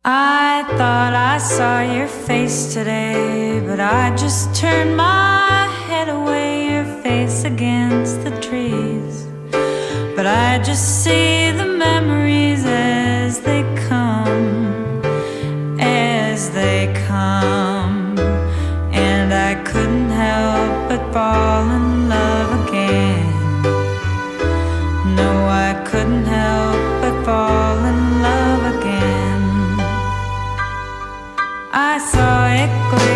I thought I saw your face today, but I just turned my head away, your face against the trees. But I just see the memories as they come, as they come. And I couldn't help but fall in love again. No, I couldn't help but fall in love again. I saw it clear.